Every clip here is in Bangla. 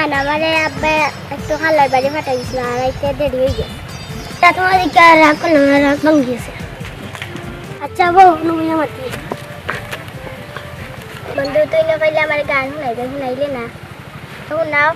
আমারে আব্বা একটু খালার বাড়ি পাঠাই দিছিল আর আইতে দেরি হয়ে গেছে। তা তোমার দিকে রাগ করলাম না, রাগ ভাঙি গেছে। আচ্ছা বউ নুই আমার কি বন্ধু তুই না পাইলে আমার গান শুনাইলে না তখন নাও।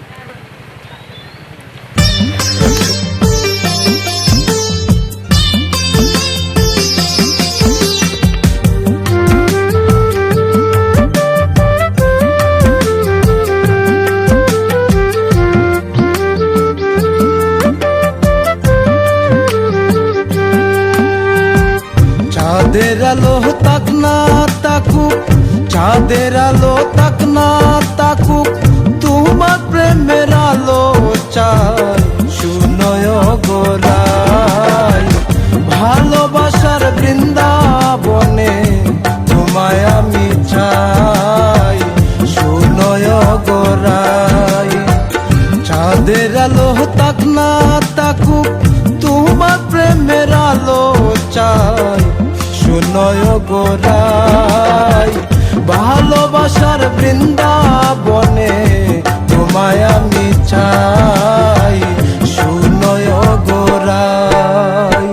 চাঁদের আলো তাক না তাকুক, চাঁদের আলো তাক না তাকুক, তোমার প্রেমের আলো চাই শুনয় গোরাই। ভালোবাসার বৃন্দাবনে তোমায় আমি চাই শুনয় গোরাই। চাঁদের আলো তাক না তাকুক, তোমার প্রেমের আলো চাই শুনয় গোরাই। ভালোবাসার বৃন্দাবনে তোমায় আমি চাই শুনয় গোরাই।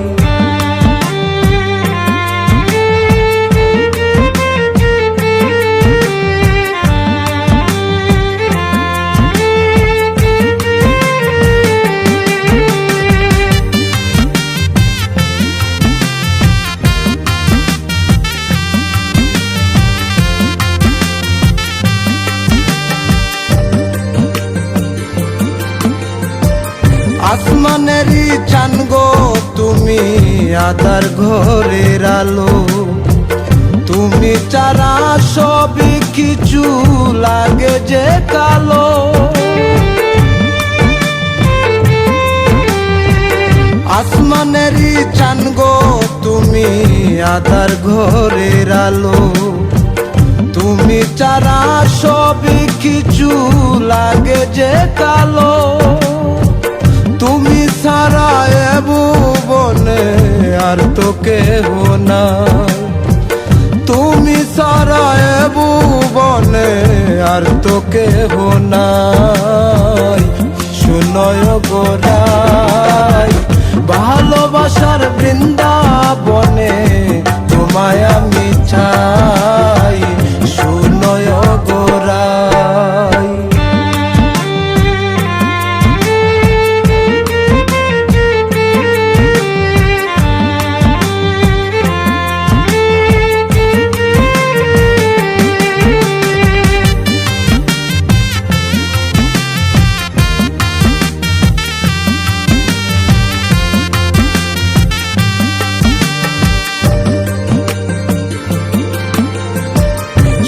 আসমানেরই চান গো তুমি আধার ঘরের আলো, তুমি চারা সবই কিছু লাগে যে কালো। আসমানেরই চান গো তুমি আধার ঘরের আলো, তুমি চারা সবই কিছু লাগে যে কালো। তুমি সারা ভুবনে আর তো কেহ নাই, তুমি সারা ভুবনে আর তো কেহ নাই শুনয় গোরাই। ভালোবাসার বৃন্দাবনে তোমায় আমি চাই শুনয় গোরাই।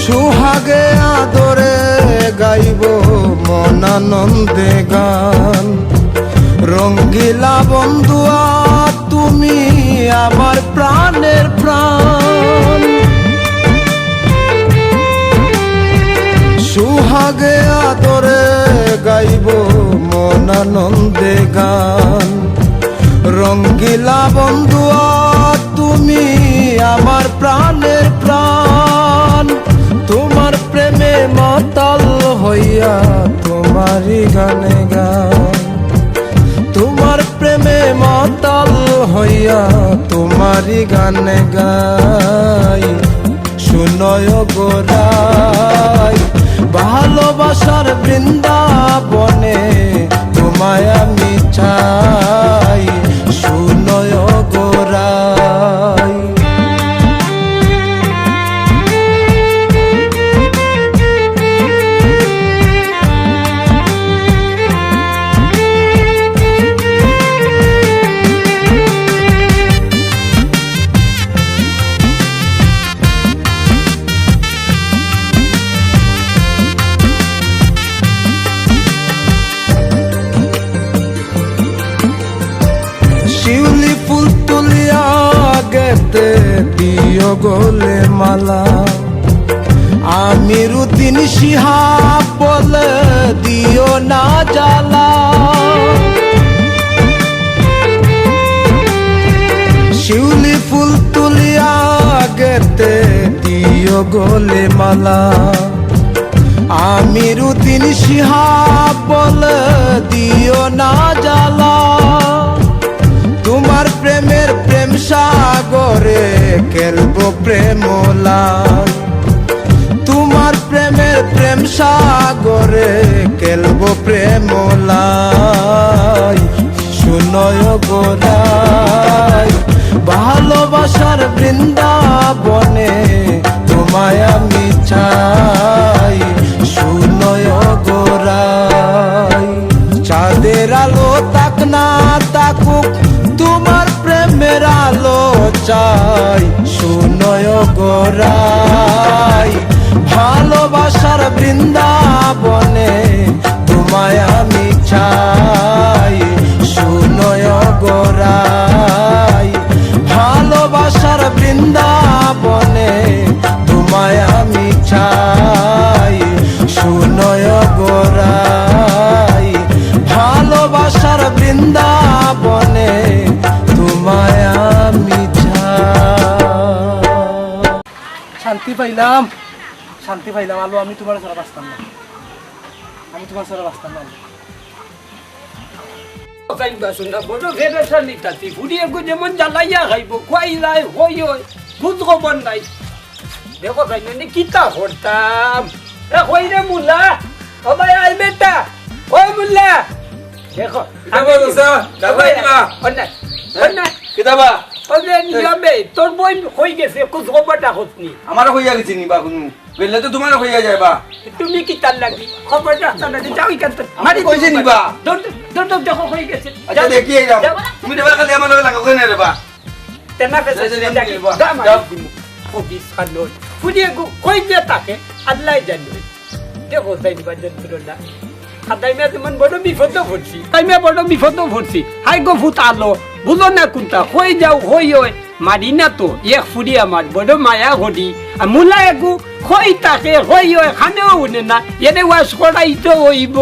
সোহাগে আদরে গাইব মন আনন্দে গান, রঙ্গিলা বন্ধুয়া তুমি আমার প্রাণের প্রাণ। সোহাগে আদরে গাইব মন আনন্দে গান, রঙ্গিলা বন্ধুয়া তুমি আমার প্রাণের প্রাণ। তোমার প্রেমে মাতাল হইয়া তোমারই গানে গান, তোমার প্রেমে মাতাল হইয়া তোমারই গানে গাই শুনয় গোরাই। ভালোবাসার বৃন্দাবনে তোমায় আমি চাই শুনয় গোরাই। শিউলি ফুল তুলিয়া গেতে দিও গোলে মালা, আমিরুদ্দিন শিহাব বলে দিও না জ্বালা। শিউলি ফুল তুলিয়া গেতে দিও গোলে মালা, আমিরুদ্দিন শিহাব বলে দিও না জ্বালা, তোমার প্রেমের প্রেম সাগরে খেলবো প্রেমলা, তোমার প্রেমের প্রেম সাগরে খেলবো প্রেমলাই। শুনয় গোরাই ভালোবাসার বৃন্দাবনে তোমায় আমি চাই, শুনয় গোরাই। চাঁদের আলো তাক না তাকুক তোমার প্রেমের আলো চাই, শুনয় গোরাই ভালোবাসার বৃন্দাবনে তোমায় আমি চাই, শুনয় গোরাই ভালোবাসার বৃন্দাবনে তোমায় আমি চাই, শুনয় গোরাই ভালোবাসার বৃন্দাবনে তোমায় আমি চাই। শান্তি পাইলাম, শান্তি পাইলাম আলো। আমি তোমার ছাড়া বাঁচতাম না, আমি তোমার ছাড়া বাঁচতাম না। যেমন জ্বালাইয়া খাইব খুয়াই যায় হই হয় বুঝ খবর নাই। দেখো ভাই কিতা করতাম এ হই রে মুল্লা ও ভাই আই বেটা ও মুল্লা দেখো কিতাবা তোর বই হয়ে গেছে কুছ খবরটা হসনি আমারও হইয়া গেছি নি বা কোনো বেলে তো তোমারও হইয়া যায় বা তুমি কি তার লাগি খবরটা চালাতে যাও এখান থেকে মারি কইছে নি বা দৌড় দেখো হয়ে গেছে আচ্ছা দেখি যাও তুমি দেবা খালি আমার লগে লাগো কেন রে বা তেনা ফেসে দেখি যাও হবিস খানোই ফুদিয়ে কই দিয়ে তাকে আল্লাহ জানে দেখো যাইবা যন্ত্রণা খাদাইমা তেমন বড় বিপদ ভরছি তাইমা বড় বিপদ ভরছি হাই গো ভূত আলো বুঝো না কোনটা হয়ে যাও হই হয় মারি না তো এক ফুরি আমার বড় মায়া হরি আর মুলা একু হই তাকে হই হয় খানেও উনে না এনে ওয়াশ করাই তো হইব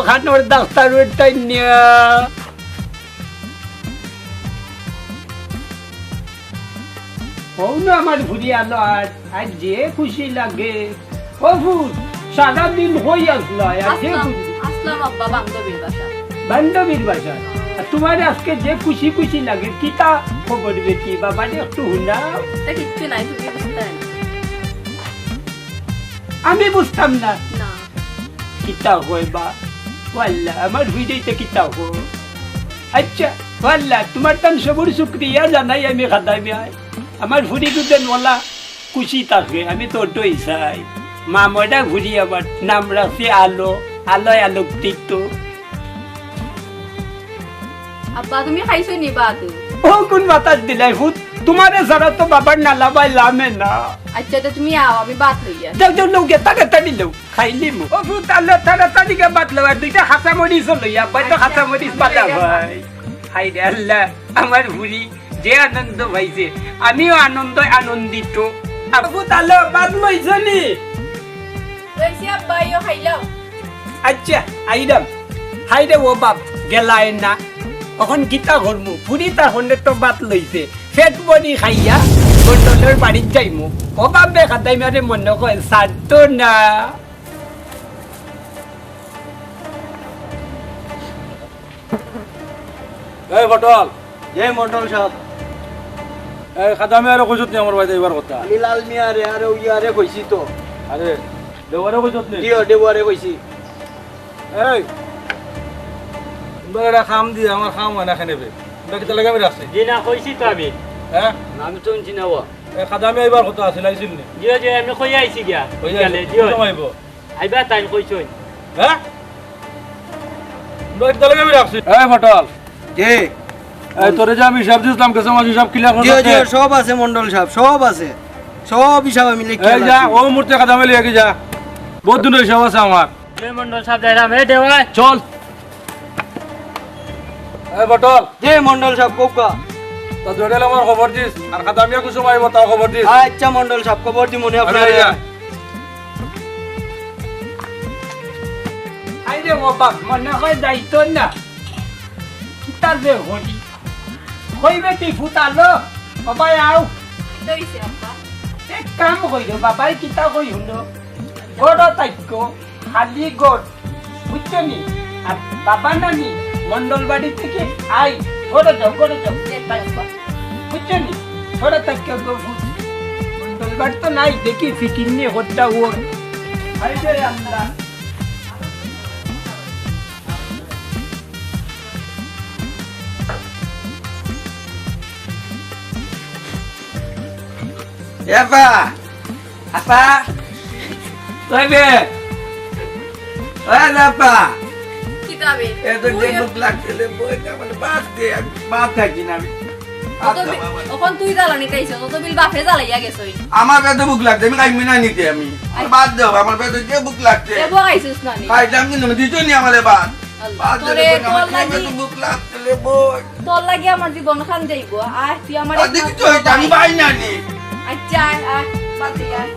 খানোর ডাক্তারের টাইনিয়া না আমার ভুরি আলো আজ যে খুশি লাগে ও ভূত সারাদিন হই আসলো আর যে আসলাম আব্বা বান্ধবীর বাসা তোমার আজকে যে খুশি খুশি লাগে কিতা খবর বেটি বাবা একটু হুনাও কিচ্ছু নাই তুমি বুঝতে আমি বুঝতাম না না কিতা হয় বা ওয়াল্লা আমার ভিডিওতে কিতা হো আচ্ছা ওয়াল্লা তোমার তান সবুর শুক্রিয়া জানাই আমি খাদামি আমার ভুরি দুদিন ওলা খুশি থাকে আমি তো ওটাই চাই মামটা ভুরি আবার নাম রাখছি আলো আলোয় আলোকিত আব্বা তুমি খাইছো নি বাত ও কোন বাতাস দিলাই ভূত তোমারে সারা তো বাবার নালা বাই লামে না আচ্ছা তো তুমি আও আমি বাত লইয়া যাও যাও লোক তাড়াতাড়ি লো খাইলি মু ও ভূত আলো তাড়াতাড়ি কে বাত লওয়া দুইটা হাসা মরিচ লইয়া বাই তো হাসা মরিচ পালা ভাই হাই রে আল্লাহ আমার ভুরি যে আনন্দ পাইছে আমিও আনন্দিত ভূত আলো বাত লইছ নি লইছি আব্বা ইও খাইলাও আচ্ছা আইরাম হাই রে ও বাপ গেলাই না এখন গীতা ঘরমু পুরি তার হন্ডে তো বাত লইছে ফেট বনি খাইয়া বন্ডলের বাড়ির যাইমু ও বাপ বে খাতাই মারে মনে কয় সাধ্য না এই পটল এই মন্ডল সাহেব এই খাদামে আর কইছত নি আমার ভাই এবার কথা আমি লাল মিয়া রে আর ইয়ারে কইছি তো আরে দেওয়ারে কইছত নি দিও দেওয়ারে কইছি এই তোমরা খাম দি আমার খাম না খানেবে তোমরা কিতা লাগাবে রাখছে জি না কইছি তো আমি হ্যাঁ আমি তো চিনাবো এই খাদামে এবার কথা আছে লাইছিল নি জিও যে আমি কই আইছি গিয়া কই গেলে যাইছো জিও তোমাইব আইবা টাইম কইছই হ্যাঁ তোমরা কিতা লাগাবে রাখছে এই পটল কে এই তোরে যে আমি হিসাব দিছিলাম কেসে মাঝে সব ক্লিয়ার করে দিও দিও সব আছে মন্ডল সাহেব সব আছে সব হিসাব আমি লিখে এই যা ও মুহূর্তে খাদামে লিয়ে কি যা বহুত দিন হিসাব আছে আমার জয় মন্ডল সাহেব যাইরাম হে দেওয়া চল এই পটল যে মন্ডল সাহেব কোকা তো জড়েল আমার খবর দিস আর খাদামিয়া কিছু মাইব তাও খবর দিস আচ্ছা মন্ডল সাহেব খবর দি মনে আমি আপনার আই যা হাই রে ও বাপ মনে হয় যাইত না কিতা যে হরি কইবে কি ফুটালো বাবা আও লইছি আব্বা এক কাম কইরো বাবাই কিতা কই হুনো বড় তাইকো খালি গোট বুঝছো নি আর বাবা নানি মন্ডল বাড়ি থেকে আই ঘরে যাও বুঝছো নি থোড়া থাকি মন্ডল বাড়ি তো নাই দেখি ফিকির নিয়ে হত্যা ওর আমরা আপা আপা কইবে আপা কি দাবে এত যে মুখ লাগতেলে বইটা মানে বাদ দে বাদ থাকি না আমি তখন তুই জ্বালানি তাইছ তত বিল বাপে জ্বালাইয়া গেছই আমার পেটে বুক লাগছে আমি খাইমি না নিতে আমি বাদ দাও আমার পেটে যে বুক লাগছে এ বগাইছিস না নি খাইলাম কিন্তু দিছো নি আমারে বাদ বাদ তোরে দে তোর আমার লাগি পেটে বুক লাগতেলে বই তোর লাগি আমার জীবন খান যাইব আয় তুই আমার আর দেখি তো এটা আমি পাই না নি আচ্ছা আয় বাতি আয়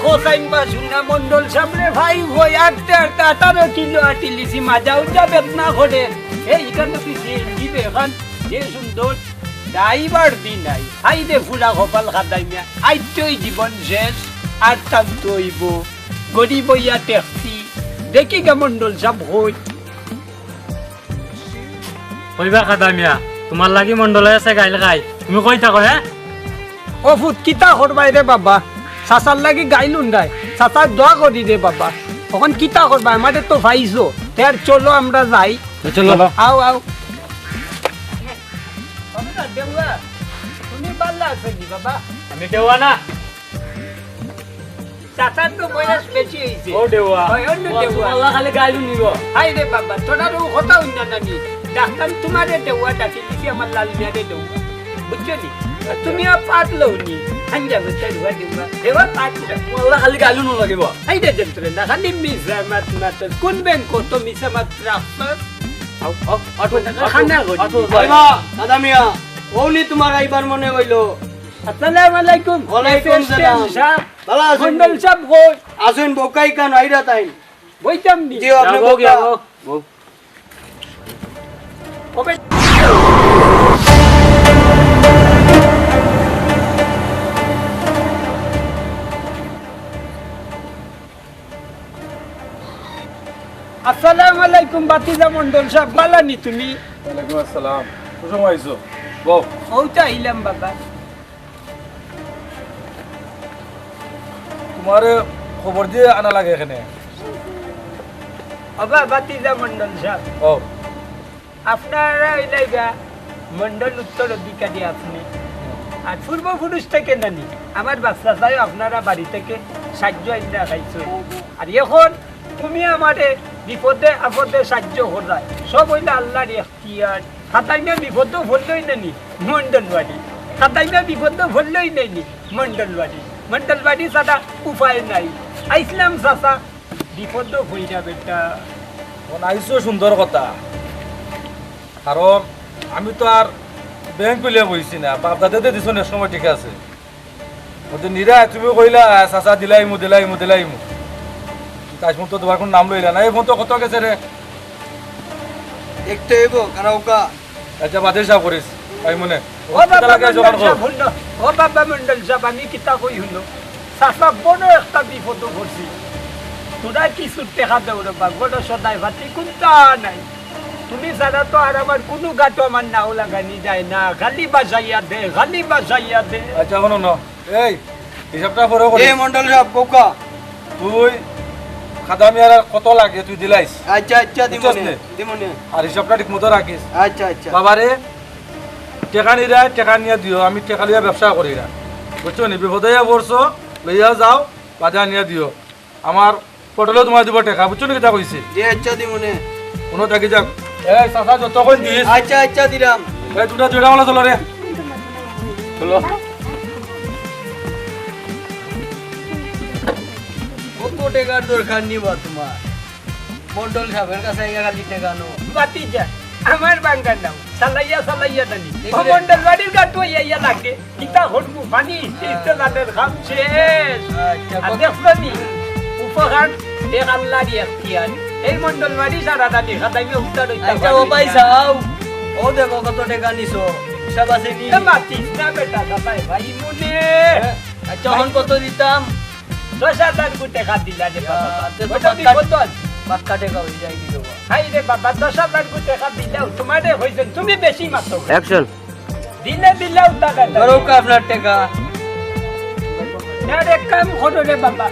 খোসাইন বা শুনা মন্ডল সামনে ভাই হই আটতে আটতে 18 কিলো আটিলিছি মাজাও যাবে না ঘটে এইখানে পিছিয়ে দিবে এখন যে সুন্দর ড্রাইভার দি নাই হাই দে ফুলা কপাল খাদাইমিয়া আইতই জীবন শেষ আর টানতে হইব গরিব ইয়া ট্যাক্সি দেখি কে মন্ডল সাপ হই কইবা খাদামিয়া তোমার লাগি মন্ডলে আছে গাইল গাই তুমি কই থাকো হ্যাঁ ও ফুট কিতা করবাই রে বাবা সাসার লাগি গাইলুন গাই সাসার দোয়া করি রে বাবা তখন কিতা করবা আমাদের তো ভাইছো তার চলো আমরা যাই চলো আও আও তুমি বাল্লা আছে নি বাবা আমি দেওয়া না চাচার তো বয়স বেশি হয়েছে ও দেওয়া ওই অন্য দেওয়া আল্লাহ খালি গাইলু নিব হাই রে বাবা তোরারও কথা হইন না নানি ডাক্তার তোমারে দেওয়া ডাকি দিছি আমার লাল মিয়ারে দেওয়া বুঝছো নি তুমিও পাতলো নি হাঞ্জা বেটা দেওয়া দেওয়া দেওয়া পাতলো আল্লাহ খালি গাইলু ন লাগিব হাই রে যন্ত্রে না খালি মিসা মাত মাত কোন ব্যাংক কত মিসা মাত রাখছস আও আও অটো খানা গড়ি। কইবা দাদা মিয়া ওনি তোমার আইবার মনে হইলো আসসালামু আলাইকুম ওয়ালাইকুম সালাম। ভালো আছেন? মন্ডল সাহেব কই আসুন বোকাই কান আইরা তাই বইতাম নি জি আপনি যাবো বোকা যাবো কবে আসসালামু আলাইকুম বাতিজা মন্ডল সাহেব বালানি তুমি ওয়ালাইকুম আসসালাম কুসুম আইছো বউ ওইটা আইলাম বাবা তোমার খবর দিয়ে আনা লাগে এখানে বাবা বাতিজা মন্ডল সাহেব ও আপনারা এলাকা মন্ডল উত্তর অধিকারী আপনি আর পূর্বপুরুষ থেকে নানি আমার বাচ্চা চাই আপনারা বাড়ি থেকে সাহায্য আইনা খাইছো আর এখন তুমি আমারে বিপদে আপদে সাহায্য করায় সব হইলে আল্লাহর এখতিয়ার খাতাইনা বিপদ ভরলই নানি মন্ডলবাড়ি খাতাইনা বিপদ ভরলই নাইনি মন্ডলবাড়ি ছাড়া উপায় নাই আইসলাম চাচা বিপদ ভইরা বেটা আইসো সুন্দর কথা কারণ আমি তো আর ব্যাংক খুলে বইছি না বাপ দাদাতে দিছো না সময় ঠিক আছে ওদের নিরা তুমি কইলা চাচা দিলাইমু কাজ মতো তোমার কোন নাম লইলা না এই ফোন তো কত গেছে রে একটু এবো কারাওকা আচ্ছা বাদে সাহ করিস তাই মনে ও বাবা মন্ডল সাহেব হইল ও বাবা মন্ডল সাহেব আমি কিতা কই হইল চাচা বড় একটা বিপদ করছি তোরা কিছু টেকা দেও রে বাবা বড় সদাই ভাতি কোনটা নাই তুমি ছাড়া তো আর আমার কোনো গাটো আমার নাও লাগানি যায় না খালি বাজাইয়া দে আচ্ছা শোনো না এই হিসাবটা পরে এ করিস মন্ডল সাহেব বোকা তুই খাদামি আর কত লাগে তুই দিলাইস আচ্ছা আচ্ছা বুঝছস দিমনে নে? দিমনে আর হিসাবটা ঠিক মতো রাখিস আচ্ছা আচ্ছা বাবারে টেকা নিয়ে দিও আমি টেকা লিয়া ব্যবসা করি না বুঝছো নি বিপদে পড়ছো লইয়া যাও বাজার নিয়ে দিও আমার পটলে তোমার দিব টেকা বুঝছো নি কিতা কইছি জি আচ্ছা দিমনে কোনো থাকি যাক এই চাচা যত কই দিস আচ্ছা আচ্ছা দিলাম এই দুটা জোড়া মালা চলো রে চলো কত টাকার দরকার নিবা তোমার মন্ডল সাহেবের কাছে খালি টাকা নো বাতি যা আমার বাঙ্গার নাও সালাইয়া দানি ও মন্ডল বাড়ির গাটো ইয়া লাগে কিতা হরমু পানি ইতে লাদের খাম শেষ আর দেখলো নি উপহার এক আল্লাহর এখতিয়ার এই মন্ডল বাড়ি সারা দানি খাদাইমে উত্তর আচ্ছা ও ভাই সাহেব ও দেখো কত টাকা নিছো হিসাব আছে নি মাতিস না বেটা দাদাই ভাই মনে আচ্ছা হন কত দিতাম 10,000 কোটি টাকা দিলা রে বাবা তে তো ওটা বিপদ আছে। পাক্কা টাকা হয়ে যায় কি দেবো হাই রে বাবা 10,000 কোটি টাকা দিলাও তোমারে হইছে তুমি বেশি মাত্র অ্যাকশন দিলাও টাকা করো কা আপনার টাকা এর এক কাম করো রে বাবা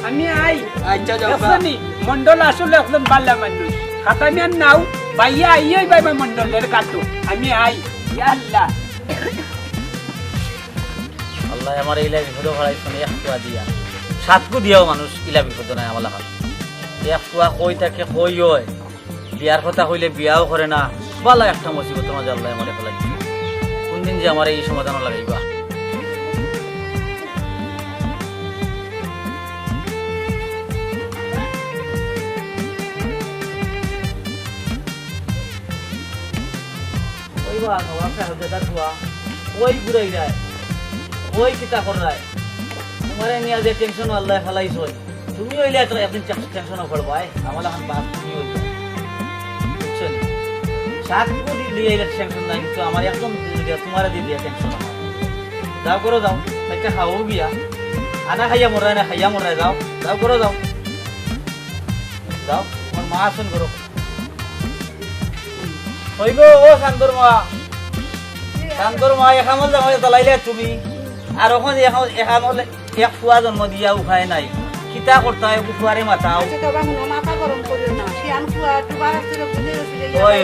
আমি আই আচ্ছা যাও কা। দেখছনি মন্ডল আসলে একদম বাল্লা মানুষ খাতামিয়ান নাও ভাইয়া আইয়াই ভাই মন্ডলের কাটো আমি আই ইয়া আল্লাহ আল্লাহ আমার ইলা বিপদ হরাই শুনে এক কুয়া দিয়া সাতকু দিয়াও মানুষ ইলা বিপদ নাই আমার লাগাত এক কুয়া কই থাকে কই হয় বিয়ার কথা কইলে বিয়াও করে না বালা একটা মুসিবত মাঝে আল্লাহ আমারে ফেলাই কোনদিন যে আমার এই সমাধান লাগাইবা ওই বা নওয়া সাহেব দাদা কুয়া ওই ঘুরাই যায় ওই কিতা করায় তোমারে নিয়ে যে টেনশন আল্লাহ ফেলাইছ তুমি হইলে তো একদিন টেনশনও করবাই আমার এখন বাপ তুমি হইলে বুঝছেন সাত কোটি দিয়ে এলে টেনশন নাই কিন্তু আমার একদম তোমার দিয়ে টেনশন যাও করো যাও একটা খাও গিয়া আনা খাইয়া মরায় না খাইয়া মরায় যাও যাও করো যাও যাও তোমার মা আসন করো হইব ও শান্তর মা এখামল জামাই চালাইলে তুমি আর ওখান এখামল এক ফুয়া জন্ম দিয়া উঠায় নাই কিতা করতে হয় ফুয়ারে মাথাও ওই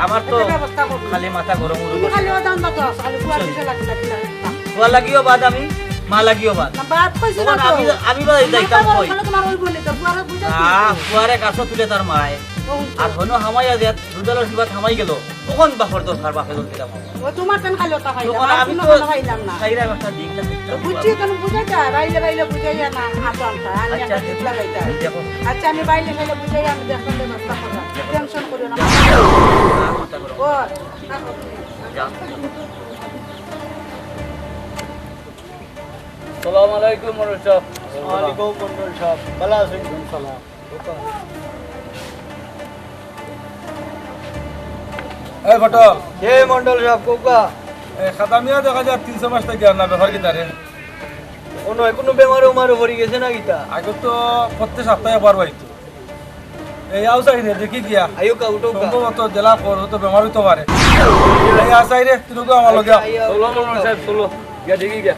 আমার তো খালি মাথা গরম ফুয়া লাগিও বাদ আমি মা লাগিও বাদ আমি বাদ যাইতাম কই ফুয়ারে কাছে তুলে তার মায় আর হনো হামাইয়া যে দুদলের সিবাত হামাই গেল কখন বাপর দরকার বাপে দর দিলাম তোমার কেন খাইলো তা তখন আমি তো খাইলাম না খাইরা কথা দিকটা বুঝছি কেন বুঝাইতা বাইলে বাইলে বুঝাইয়া না আসামটা আমি আচ্ছা একটা লাগাইতা দেখো আচ্ছা আমি বাইলে খাইলে বুঝাইয়া আমি দেখতে ব্যবস্থা করলাম টেনশন করিও না ও যা আসসালামু আলাইকুম মন্ডল সাহেব ওয়ালাইকুম মন্ডল সাহেব ভালো আছেন সালাম এই ফটো কে মন্ডল সাহেব কোকা খাদামিয়া দেখা যায় 300 মাস থেকে আর না ব্যবহার কিতারে কোনো বেমার উমারও পড়ে গেছে না গীতা আগে তো প্রত্যেক সপ্তাহে একবার হইতো এই আউসাই রে দেখি গিয়া আয়ো কা উঠো কা সম্ভবত জেলা পর তো বেমার হইতে পারে এই আসাই রে তুই তো আমার লগে চলো মন্ডল সাহেব চলো গিয়া দেখি গিয়া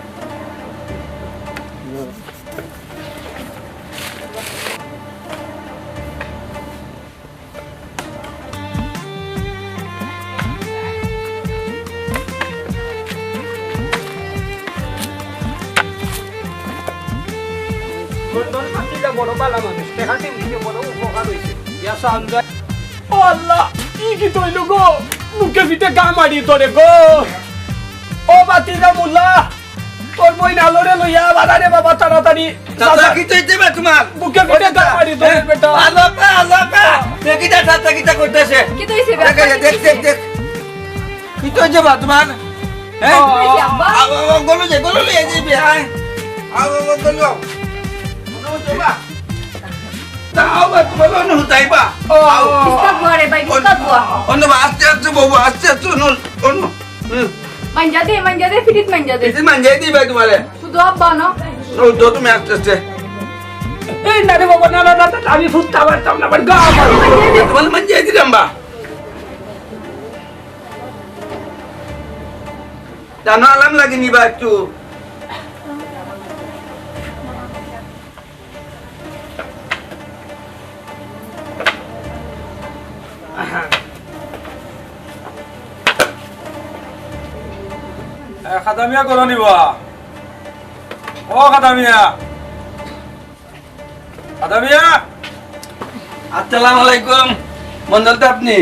মন্ডল পাতিটা বড় বালা মানুষ দেখাতে দিকে বড় উপকার হইছে ইয়া সামজা ও আল্লাহ কি তৈল গো মুখে পিঠে গা মারি তোরে গো ও বাতিজা মুল্লা তোর বই নালরে লইয়া বাজারে বাবা তাড়াতাড়ি চাচা কি চাইতে বে তোমার মুখে পিঠে গা মারি তোরে বেটা আলাপা দেখিটা চাচা কিটা করতেছে কি তো হইছে দেখ কি তো যাবা তোমার হ্যাঁ হইছে আব্বা গলো লই যাবি হ্যাঁ গলো যাবা তাও বা তোমার না হতাইবা বিস্তার বুয়ারে ভাই বিস্তার বুয়া অন্য আস্তে বাবু আস্তে অন্য মাঞ্জা দে ফিরিত মাঞ্জা দে এসে মানজাই দিবা তোমারে শুধু আব্বা না তো তুমি আস্তে এই না রে বাবা না আমি ফুটতে পারতাম না গা মারি তোমার মানজাই দিলাম বা জানো আলাম লাগেনি বা একটু খাদামিয়া করো নিবা ও খাদামিয়া আসসালামু আলাইকুম মন্ডল তো আপনি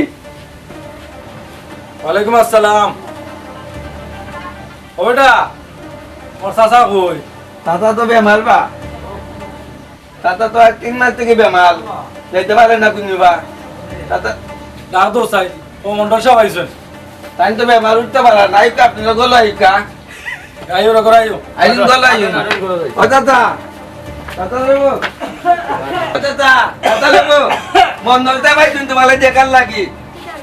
ওয়ালাইকুম আসসালাম ওটা ওর চাচা কই চাচা তো বেমার বা চাচা তো 3 মাস থেকে বেমার যাইতে পারে না কোনবা চাচা ডাক দো চাই ও মন্ডল সাহেব আইছেন তাই তো বেমার উঠতে পারা নাই কা আপনি গলো আইকা আইও রে করে আইও আইন গলো আইও ও চাচা চাচা লেবো ও চাচা লেবো মন্ডলটা ভাই তুমি তোমার দেখার লাগি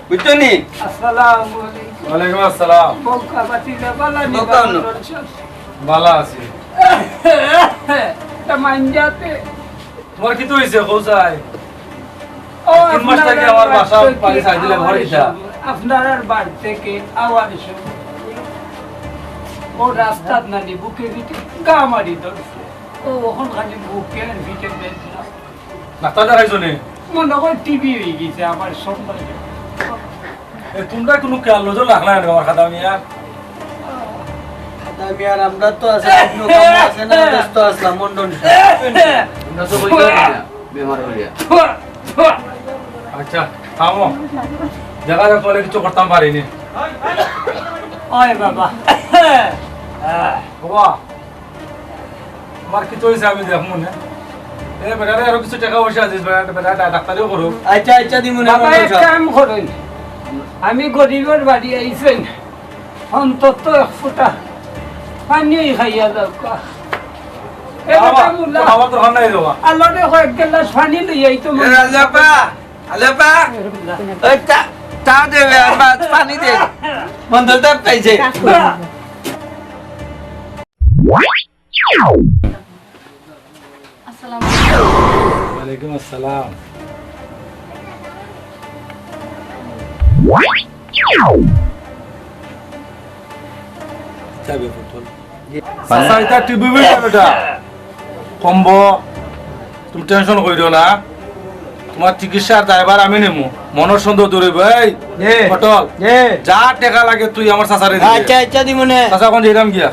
বুঝছো নি আসসালামু আলাইকুম ওয়ালাইকুম আসসালাম মৌকা বাতিজা বালা নি মৌকা না। ভালো আছি মাঞ্জাতে তোমার কি তো হয়েছে কৌসাই ও 3 মাস থেকে আমার বাসা পানি ছাই দিলে ঘর ইটা আপনার আর বাড়ি থেকে আওয়াজ শুনে ও রাস্তার নানি বুকে দিতে গা মারি ধরছে ও ওখান খালি বুকে ভিটে বেঁচলাম ডাক্তার দেখাইছো নি মনে হয় টিভি হয়ে গেছে আমার সন্তান তোমরা কোনো খেয়াল নজর রাখলা না আমার খাতা নিয়ে আমি আর আমরা তো আছে আপনি কাম আছে না ব্যস্ত আসলাম মন্ডল তোমরা তো কই গেলা বেমার হইয়া আচ্ছা থামো দেখা যাক তোলে কিছু করতাম পারিনি ওই বাবা বাবা আমার কি তো হয়েছে আমি দেখবো না বেটারে আরো কিছু টাকা পয়সা দিস বেটা ডাক্তারিও করুক আচ্ছা আচ্ছা দিমুনে বাবা এক কাম করুন আমি গরিবের বাড়ি আইছেন অন্তত এক ফুটা পানি খাইয়া দাও বাবা তো খান নাই দেবা আল্লাহরে কয়েক গ্লাস পানি লই আইতো আলাপা ওই তা দেবে আর পানি দে মন্ডলটা পাইছে আসসালামু আলাইকুম। ওয়ালাইকুম আসসালাম যাবে ফুটবল সাসা এটা টিভি বেটা কম্ব তুমি টেনশন কইরো না তোমার চিকিৎসার দায়ভার আমি নেমু মনের সন্দেহ দূরে ভাই পটল যা টাকা লাগে তুই আমার সাসারে দিবি আচ্ছা আচ্ছা দিমুনে সাসা কোন যাইরাম গিয়া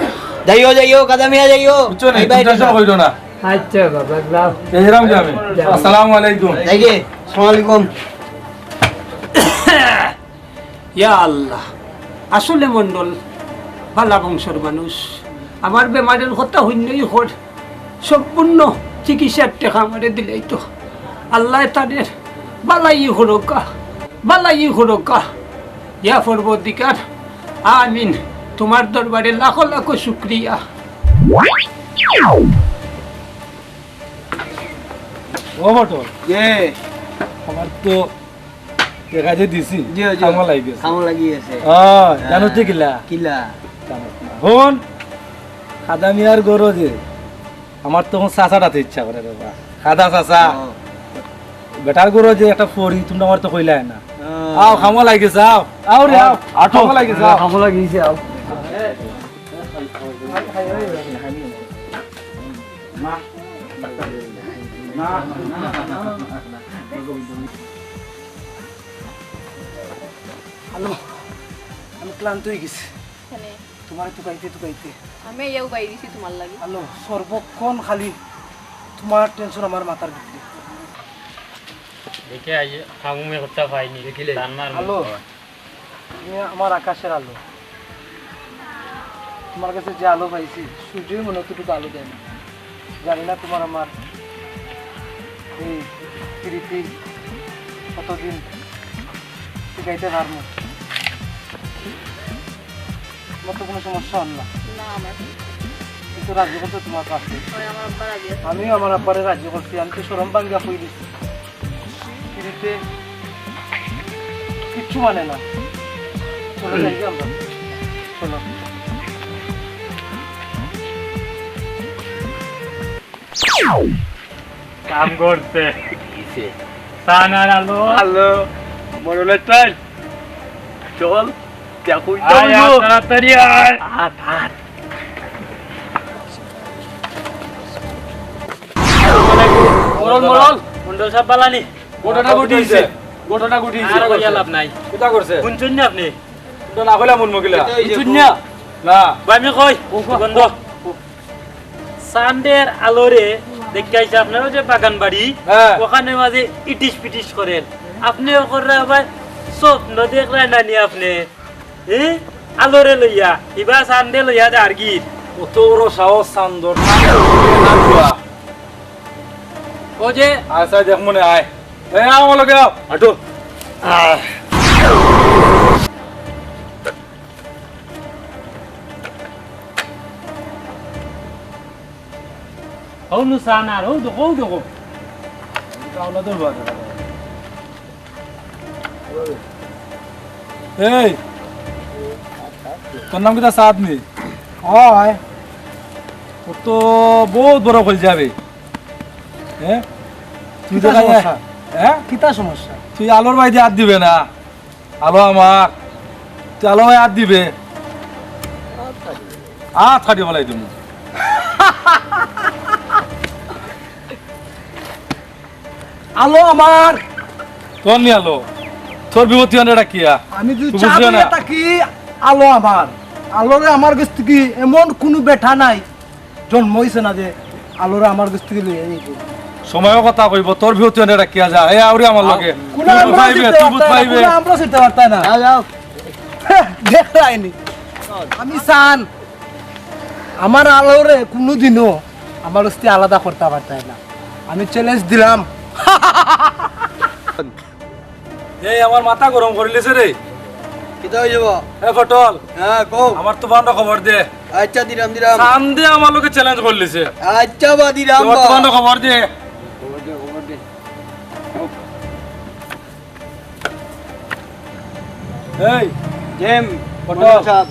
যাইও যাইও কাদামিয়া যাইও বুঝছো না টেনশন কইরো না আচ্ছা বাবা যাও যাইরাম গিয়া আমি আসসালামু আলাইকুম যাইগে আসসালামু আলাইকুম ইয়া আল্লাহ আসলে মন্ডল বালা বংশর মানুষ আমার বেমারের কথা হইনই হর সম্পূর্ণ চিকিৎসার টাকা আমারে দিলেই তো আল্লাহ তাদের বালাই হরকা ইয়া পরবর্তীকার আমিন তোমার দরবারে লাখো লাখো শুক্রিয়া ও পটল আমার তো দেখা যে দিছি কামা লাগবে কামো লাগি আছে জানো তুই কিলা কিলা হন খাদা মিয়ার গরো যে আমার তখন চাচাটাতে ইচ্ছা করে রে বা খাদা চাচা বেটার গরো যে একটা ফরি তুমি আমার তো কইলা না আও খামা লাগে যাও আও রে আও আঠো খামা লাগে যাও কামো লাগিছে আও হ্যালো আমি ক্লান্ত হয়ে গেছি এখানে তোমার টুকাইতে আমি এও বাইরে দিছি তোমার লাগি হ্যালো সর্বক্ষণ খালি তোমার টেনশন আমার মাথার ভিতরে দেখে আই খামুমে করতে পাইনি দেখিলে জানমার হ্যালো তুমি আমার আকাশের আলো তোমার কাছে যে আলো পাইছি সূর্যই মনে অতটুকু আলো দেয় না জানি না তোমার আমার এই প্রীতি কতদিন শিখাইতে পারবো তোমার তো কোনো সমস্যা হল না না আমার কিন্তু রাজি করতে তোমার কাছে ওই আমার আব্বা রাজি আছে আমিও আমার আব্বারে রাজি করছি আমি তো সরম বাঙ্গা কই দিচ্ছি প্রীতিতে কিচ্ছু মানে না চলে যাই আমরা চলো কাম করতে সানার আলো হ্যালো মরলে চল চল দেখো আয় তাড়াতাড়ি আয় মরল মন্ডল সাহেব বালানি গোটাটা গুটিছে গোটাটা গুটিছে আর কইয়া লাভ নাই কিটা করছে শুনছুন না আপনি তো না কইলা মন মগিলা শুন না না ভাই আমি কই বন্ধ সানডের আলোরে দেখাইছে আপনারও যে বাগান বাড়ি হ্যাঁ। ওখানে মাঝে ইটিস পিটিস করেন আপনি ওখানে আবার স্বপ্ন দেখলেন না নি আপনি আলোরে লইয়া এবার সানডে লইয়া আর গীত কত বড় সাহস সান্দর ও যে আচ্ছা দেখ মনে আয় এই আমার লগে আও আটো হৌ নু সানার হৌ দেখো কাওলা তোর বাদ এই তোর নাম কিটা সাদ নি হয় ও তো বহুত বড় হয়ে যাবে হ্যাঁ তুই কিতা তো সমস্যা? হ্যাঁ কিতা সমস্যা? তুই আলোর বাইরে হাত দিবে না আলো আমার তুই আলো ভাই হাত দিবে থাকি বলাই তুমি আলো আমার, তোর নি আলো তোর বিপত্তি এটা কিয়া আমি যদি তুই চা বুঝলি না? দিয়ে থাকি, আলো আমার। আলোরে আমার কাছ থেকে এমন কোনো বেঠা নাই জন্ম হয়েছে না যে আলোরে আমার কাছ থেকে লইয়া যাইব। সময়ও কথা কইব তোর বিপত্তি এটা কিয়া যা এই আউরি আমার লগে কোনো তুই আমরা পাইবে চিনতে তুই পারতাম না, পাইবে কোনো আমরা চিনতে পারতাম না। যাও দেখলাইনি আমি চান আমার আলোরে কোনোদিনও আমার কাছ থেকে আলাদা করতে পারতাম না। আমি চ্যালেঞ্জ দিলাম, এই আমার মাথা গরম করিলেছে রে কিতা হয়ে যাব এ ফটল হ্যাঁ কও আমার তো বান্ড খবর দে আচ্ছা দিরাম দিরাম সান্দে আমার লোকে চ্যালেঞ্জ করলিছে আচ্ছা বা দিরাম তোমার তো বান্ড খবর দে এই জেম ফটল। মন্ডল সাহেব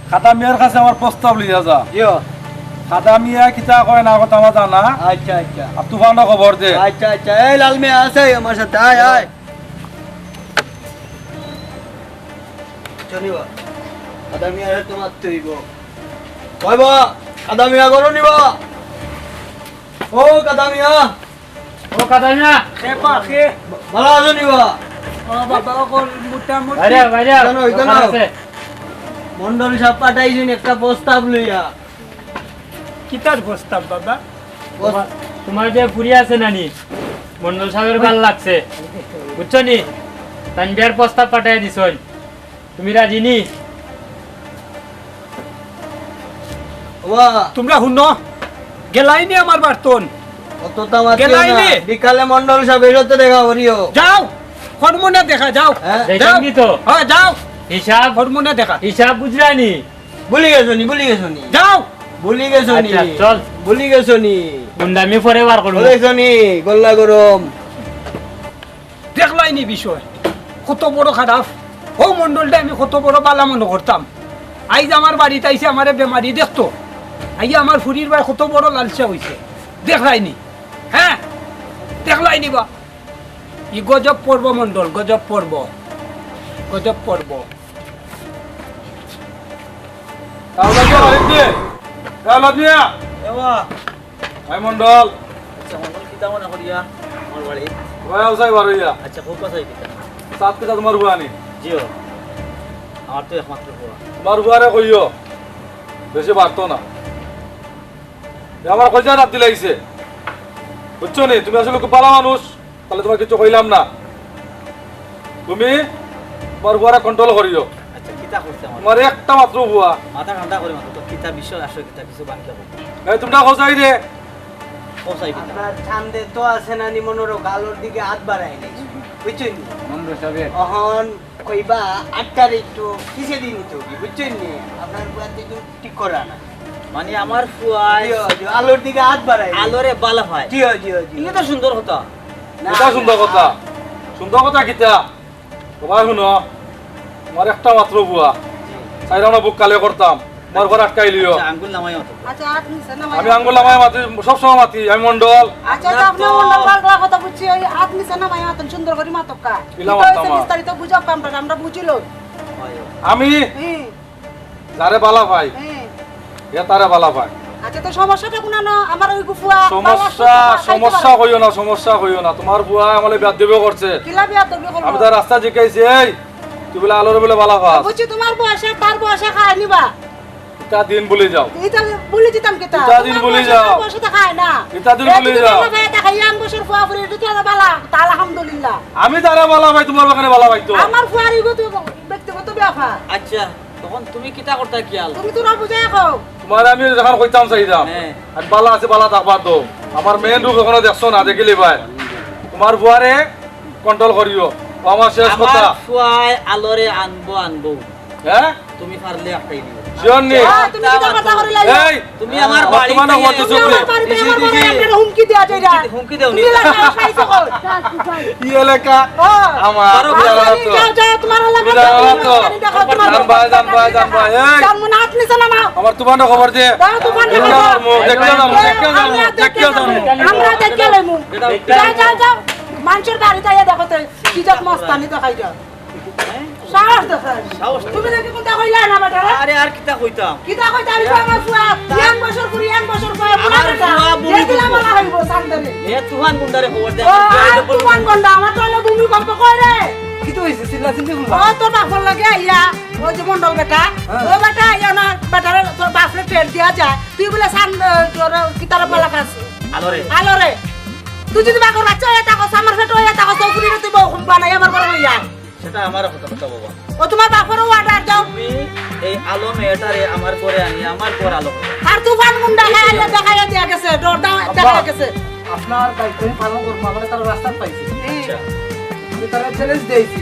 খাতা মিয়ার কাছে আমার প্রস্তাব লিয়া যা ইয়ো খাতা মিয়া কিতা কয় না কথা আমার জানা আচ্ছা আচ্ছা আর তুফান খবর দে আচ্ছা আচ্ছা এই লাল মেয়ে আছে আমার সাথে আয় আয় চলিবা আদা মিয়া তোমার তৈব কইবা আদা মিয়া করো নিবা ও কাদা মিয়া ও কথা না ভালো আছো নিবা বাইরে বাইরে জানো, জানো। দোকান আছে। মন্ডল সাহেব পাঠাইছেন একটা প্রস্তাব লইয়া কিতার প্রস্তাব বাবা? তোমার যে ফুরি আছে নানি মন্ডল সাহেবের ভাল লাগছে বুঝছো নি তানবিয়ার প্রস্তাব পাঠাই দিছই তুমি রাজি নি ওয়া তোমরা শুনো, গেলাইনি আমার বার্তন। অত তামার গেলাই নে। বিকালে মন্ডল সাহেবের সাথে দেখা করিও যাও হরমোনে দেখা, যাও হ্যাঁ? যাও দেখেননি তো হ্যাঁ যাও হিসাব হরমোনে দেখা, হিসাব বুঝরানি ভুলি গেছো নি যাও ভুলি গেছো নি আচ্ছা চল ভুলি গেছো নি গুন্ডামি পরে বার করবো বলেছো নি গোল্লা গরম দেখলাইনি বিষয় কত বড় খারাপ। ও মন্ডলটা আমি কত বড় বালা মনে করতাম, আইজ আমার বাড়িতে আইসে আমার বেমারি দেখতো, আইয়া আমার ফুরির ভাই কত বড় লালসা হইছে, দেখলাইনি? হ্যাঁ দেখলাইনি বা ই গজব পর্ব মন্ডল, গজব পর্ব, গজব পর্ব। তাহলে কি বাড়ি দে তাহলে দিয়া এবা ভাই মন্ডল আচ্ছা মন্ডল কিতা মনে করিয়া আমার বাড়ি ভাই আউসাই বারইয়া আচ্ছা খুব কথাই কিতা সাত পিতা তোমার হুয়ানি জিও আমার তো একমাত্র হওয়া তোমার হুয়ারে কইও বেশি বাড়তো না এ আমার কইজা রাত দিলাইছে বুঝছো নি তুমি আসলে খুব ভালো মানুষ তাহলে তোমার কিছু কইলাম না তুমি তোমার হুয়ারে কন্ট্রোল করিও আচ্ছা কিতা করতে আমার তোমার একটা মাত্র হুয়া মাথা ঠান্ডা করে মাথা তো কিতা বিষয় আসো কিতা কিছু বাকি হবে এই তোমরা খোঁজাই দে পৌঁছাই কিতা আপনার চান্দে তো আছে না নি মনোর গালোর দিকে হাত বাড়াই নাই বুঝছেন নি মন্ডল সাহেব অহন কইবা 8 তারিখ তো কিসে দিন তো কি বুঝছেন নি আপনার বাড়িতে তো ঠিক করা না মানে আমার ফুয়াই জিও জিও আলোর দিকে হাত বাড়াই আলোরে বালা হয় জিও জিও জিও এটা তো সুন্দর কথা এটা সুন্দর কথা সুন্দর কথা কিতা তোমার শুনো তোমার একটা মাত্র বুয়া চাইরানো বুক কালে করতাম তোমার ঘর আটকাই লিও আচ্ছা আঙ্গুল নামাই মতো আচ্ছা আট নিছে না আমি আঙ্গুল নামায় মাতি সবসময় মাতি আমি মন্ডল আচ্ছা তো আপনি মন্ডল বাংলা কথা বুঝছি ওই আট নিছে না মাই মাতন সুন্দর করে মাতকা ইলা মাততাম। বিস্তারিত বুঝাব আমরা বুঝিলো আমি হ্যাঁ যারে বালা ভাই হ্যাঁ এ তারে বালা ভাই আচ্ছা তো সমস্যাটা কোন না আমার ওই গুফুয়া সমস্যা হইও না সমস্যা হইও না তোমার বুয়া আমালে বিয়াদ দেবে করছে কিলা বিয়া দবি করব আমি তার রাস্তা জিজ্ঞাসি এই তুই বলে আলোরে বলে বালা ভাস বুঝছি তোমার বয়সে তার বয়সে খায় নিবা তা দিন বলে যাও এটা বলি দিতাম কেতা ইটা দিন বলি যাও। বয়সে তা খায় না ইটা দিন বলি যাও। ভাই তা খাই আম বছর ফুয়া ফুরি দিতে বালা তা আলহামদুলিল্লাহ আমি তারে বালা ভাই তোমার ওখানে বালা ভাই তো আমার ফুয়ারি গো তো ব্যক্তিগত ব্যাপার আচ্ছা তখন তুমি কিতা করতে কি আল তুমি তোরা বুঝাই খাও তোমার আমি যখন কইতাম চাইতাম হ্যাঁ। আর বালা আছে বালা থাকবা তো আমার মেন রূপ এখনো দেখছো না দেখিলি ভাই তোমার বুয়ারে কন্ট্রোল করিও ও আমার শেষ কথা আমার ফুয়াই আলোরে আনবো হ্যাঁ তুমি পারলে একটাই দিও শিওর নি তুমি কি কথা করে লাই এই তুমি আমার বাড়ি বর্তমানে থেকে- বলতেছো তুমি আমার বাড়িতে আমার বড় একটা হুমকি দিয়া যাইরা হুমকি দেও নি তুমি লাগা খাইছো কই কি এলাকা আমার কারো যাও যাও তোমার লাগা দেখো তোমার জান ভাই এই যাও মনে হাত নিছ না মা আমার তোমার খবর দে দাও তোমার দেখতে যাবো আমরা দেখে লইমু যাও যাও যাও মানুষের বাড়িতে আইয়া দেখো তো কি যাক মস্তানি দেখাই যাও সাহস দেখাই তুমি নাকি কোনটা কইলা না বেটা আরে আর কিতা কইতাম কিতা কইতা আমি আমার ফুয়া ইয়াং বছর করি ইয়াং বছর কই আমার ফুয়া বুড়ি দেখলাম না হইব সান্দরে এ তুহান গুন্ডারে খবর দে ও তুমান গন্ডা আমার তো হলো ভূমিকম্প কই রে কি তো হইছে চিল্লা চিল্লি ও তোর বাপর লাগে আইয়া ওই যে মন্ডল বেটা ও বেটা আইয়া না বেটারে তোর বাপরে ট্রেন দিয়া যায় তুই বলে সান তোর কিতারে পালা কাছ আলোরে আলো রে তুই যদি বাকর বাচ্চা হয়ে থাকো আমার ফেটো হয়ে থাকো চৌকুরি তুই বউ বানাই আমার বড় হইয়া সেটা আমার কথা বাবা ও তোমার বাপরও অর্ডার দাও তুমি এই আলো মেয়েটারে আমার করে আনি আমার পর আলো আর তুফান মুন্ডা খাইলে দেখাইয়া দিয়া গেছে ডর দেখা গেছে আপনার দায়িত্ব আমি পালন করবো আমার তার রাস্তা পাইছি আচ্ছা আমি তারা চ্যালেঞ্জ দিয়েছি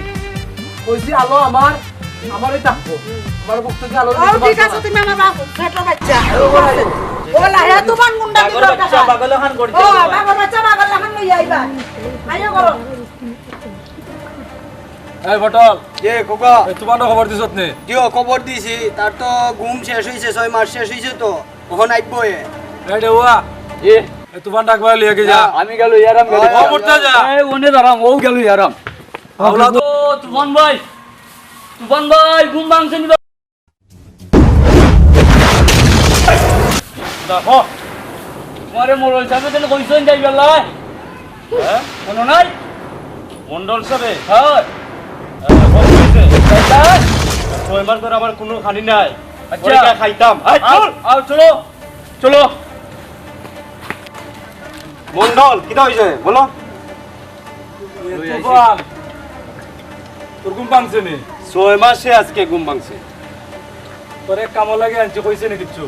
কইছি আলো আমারই থাকবো আমার বক্তব্য আলো ও ঠিক আছে তুমি আমার বাপ ফেটো বাচ্চা ও লাহে তুফান মুন্ডা কি পাগল বাচ্চা পাগল খান করতে ও বাবা বাচ্চা বাবা লাহান লই আইবা আইয়া করো এই বটল এ কোকা এই তোমার খবর দিছত নে দিও খবর দিছি তার তো ঘুম শেষ হইছে 6 মাস শেষ হইছে তো ওখন আইবো এ এই দেওয়া এ এই তোমার ডাকবা লিয়ে গে যা আমি গেল ইয়ারাম গেল ও মুর্তা যা এই ওনে দাঁড়াম ও গেল ইয়ারাম আওলা তো ও তুফান ভাই ঘুম ভাঙছে নি দেখো তোমারে মোরল সাহেব তেন কইছেন যাই বেলায় হ্যাঁ কোনো নাই মন্ডল সাবে হয় ছয় মাস ধরে আমার কোনো খানি নাই আচ্ছা খাইতাম আও চলো চলো মন্ডল কিটা হইছে বলো তুফান তোর ঘুম ভাঙছে নি 6 মাসে আজকে ঘুম ভাঙছে তোর এক কামো লাগে আনছি কইছে নি কিচ্ছু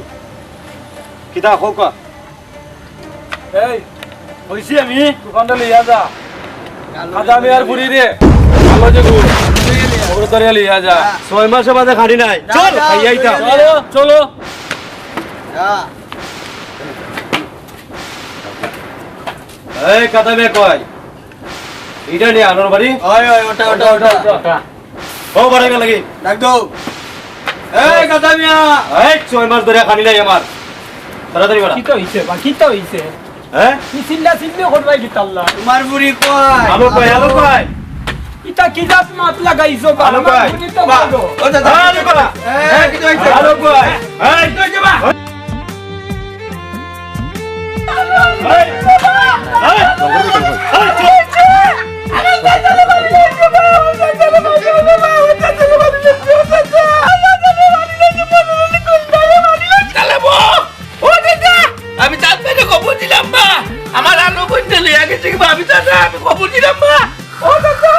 কিটা কোকা এই কইছি আমি তুফানটা লিয়া যা আদা আমি আর বুড়ি রে ভালো যে গুড় ওগুলো তোর লিয়া যা 6 মাসে বাদে খানি নাই চল খাইয়াইতা চলো চলো এই কথা বে কই ইটা নি আনোর বাড়ি ওই ওই ওটা ওটা ওটা ও বড় গেল লাগি ডাক দাও এই কথা মিয়া এই 6 মাস ধরে খানি নাই আমার তাড়াতাড়ি বড় কিতা হইছে বা কিতা হইছে হ্যাঁ কি চিল্লা চিল্লি করবাই কি তাল্লা তোমার বুড়ি কই আলো কই ইতা কি জাত মাত লাগাইছো বা আলো আমার কই বুড়ি তো ভালো ও দাদা আলো কই এই কি হইছে আলো কই এই তুই যাবা আমি জানতে খবর দিলাম বা আমার আলো করতে লিয়া গেছে কি আমি জানি আমি খবর দিলাম বা ও দাদা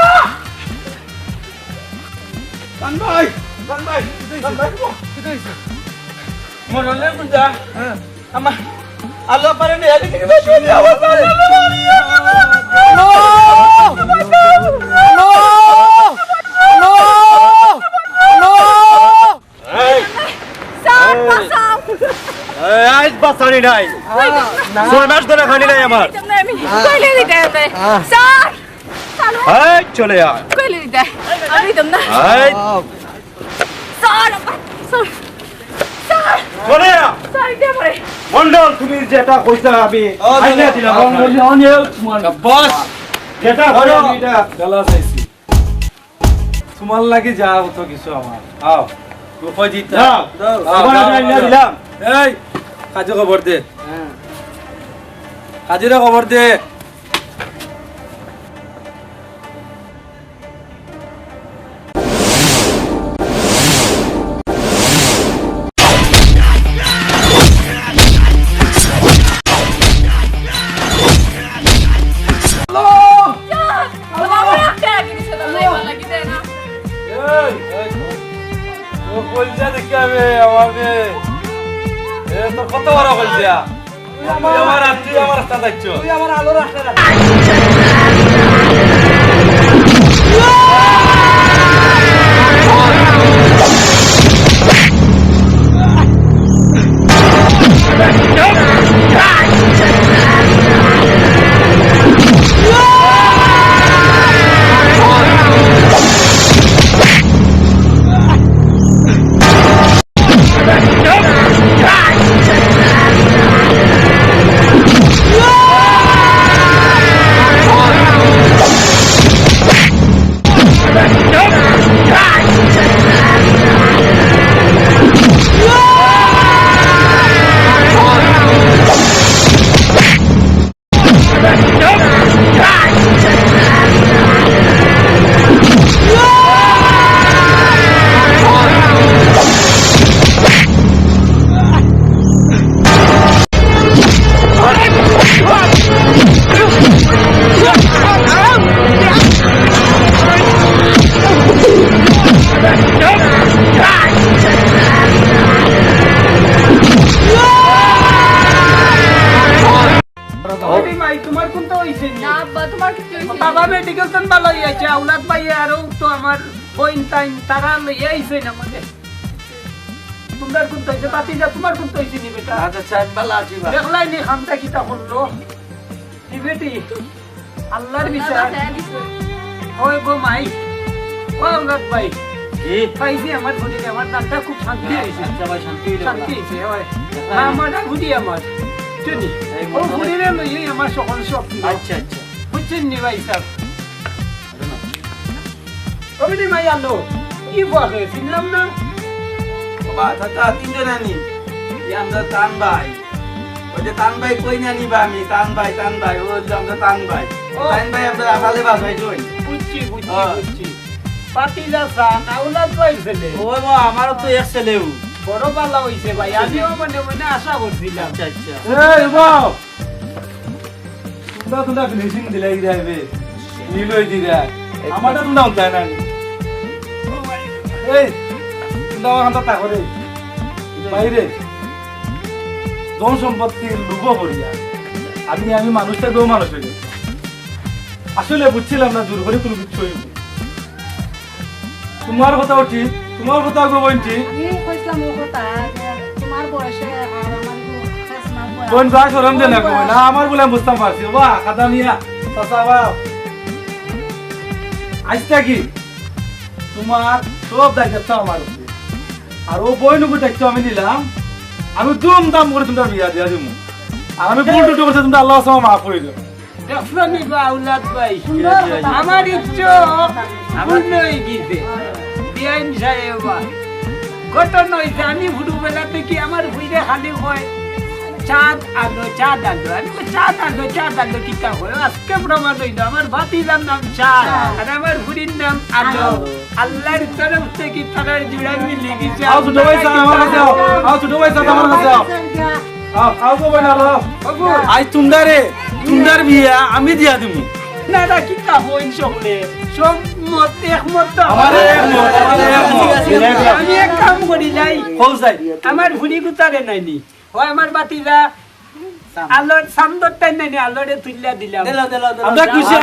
কান ভাই মনে হলে বুঝা আমার আলো পারে নিয়ে গেছে কি বেশি আওয়াজ আজ বাসানি নাই 6 মাস ধরে খানি নাই আমার কইলে দিতে স্যার এই চলে আয় কইলে দিতে আমি দম না এই স্যার স্যার স্যার চলে আয় স্যার দে পরে মন্ডল তুমি যেটা কইতা আমি আইনা দিলাম বস যেটা করো এটা গলা চাইছি তোমার লাগি যা তো কিছু আমার আও রূপা জিতা দাও আবার আইনা দিলাম এই কাজে খবর দে কাজের খবর দে বাবা রাখতে রাখি সেটা নাই ভালো লাগিতে না ও বলছে দেখি আমি আমাকে এ তো কত বড় বলছে আমার তুই আমার রাস্তা যাচ্ছ তুই আমার আলো রাস্তা হয়েছে নি না আব্বা তোমার কিছু হইছে বাবা মেডিকেল তো ভালো হয়েছে আউলাদ ভাই আরো তো আমার বইন টাইম তারা লইয়া আইছে না আমাদের তোমার কোন হয়েছে বাতিজা তোমার কোন হয়েছে নি বেটা আচ্ছা সাহেব ভালো আছি বা দেখলাই নি খামটা কিটা করলো কি বেটি আল্লাহর বিচার ওই গো মাই ও আউলাদ ভাই জি পাইছি আমার ঘুরিয়ে আমার দাঁতটা খুব শান্তি হয়েছে আচ্ছা ভাই শান্তি হইলো শান্তি হয়েছে ওই আমারটা ঘুরি আমার চলি ও ঘুরিয়ে লইয়ে আমার সকল সব আচ্ছা আচ্ছা বুঝছেন নি ভাই সাহেব ওই মাই আলো কি বলে শুনলাম না বাবা চাচা তিনজন আনি আমরা তান ভাই ওই যে তান ভাই কই না নিবা আমি তান ভাই ও হচ্ছে আমরা তান ভাই তান ভাই আমরা আকালে বাস ভাই জই বুঝছি বুঝছি পাতিলা সান আউলাদ ভাই ছেলে ওই মা আমারও তো এক ছেলেও বড় পালা হইছে ভাই আমিও মনে মনে আশা করছিলাম আচ্ছা আচ্ছা এই বাও তোমরা ফিনিশিং দিলাই যাবে নিলই দিরা আমারটা তোমরা উঠায় না এই তোমরা আমার হাতে তাকরে বাইরে ধন সম্পত্তির লোভ করিয়া আমি মানুষটা গো মানুষ হয়ে গেছি। আসলে বুঝছিলাম না জোর করে কোনো কিছু হইব তোমার কথাও ঠিক তোমার কথাও গো বোন ঠিক আমি কইছিলাম ও কথা যে তোমার বয়সে আর আমার শেষ না বয়স বোন যা সরম দে না গো না আমার বলে বুঝতাম পারছি বাহ খাদা মিয়া চাচা বাপ আজটা কি তোমার সব দায়িত্ব আমার উপরে আর ও বইনুকু দায়িত্ব আমি নিলাম আমি ধুমধাম করে তোমরা বিয়া দিয়া দিব আর আমি ভুল টুটু করছে তোমরা আল্লাহ সামা মাফ করে দেব দেখলামই গো আউলাদ ভাই আমার ইচ্ছো পূর্ণ হয়ে গেছে বিআইন সাহেব ঘটনা হয়েছে আমি ছোটবেলা থেকে আমার ভুইরে খালি হয় চাঁদ আলো আমি চাঁদ আলো কিতা হয় আজকে প্রমাণ হইল আমার ভাতিজার নাম চাঁদ আর আমার ভুরির নাম আলো আল্লাহর তরফ থেকে তারার জুড়া মিলে গেছে আও ছোট ভাই সাহেব আমার কাছে আও ছোট ভাই সাহেব আমার কাছে আও গো বোন আলো আজ তোমরা বিয়া আমি দিয়া দিমু না না কিতা হইন সকলে সব মত একমত তো আমারে একমত আমি এক কাম করি যাই হল যাই আমার ভুড়ি গুতারে নাইনি হয় আমার বাতিরা আলোর সামদরটাই নাইনি আলোরে তুলিয়া দিলাম আমরা খুশি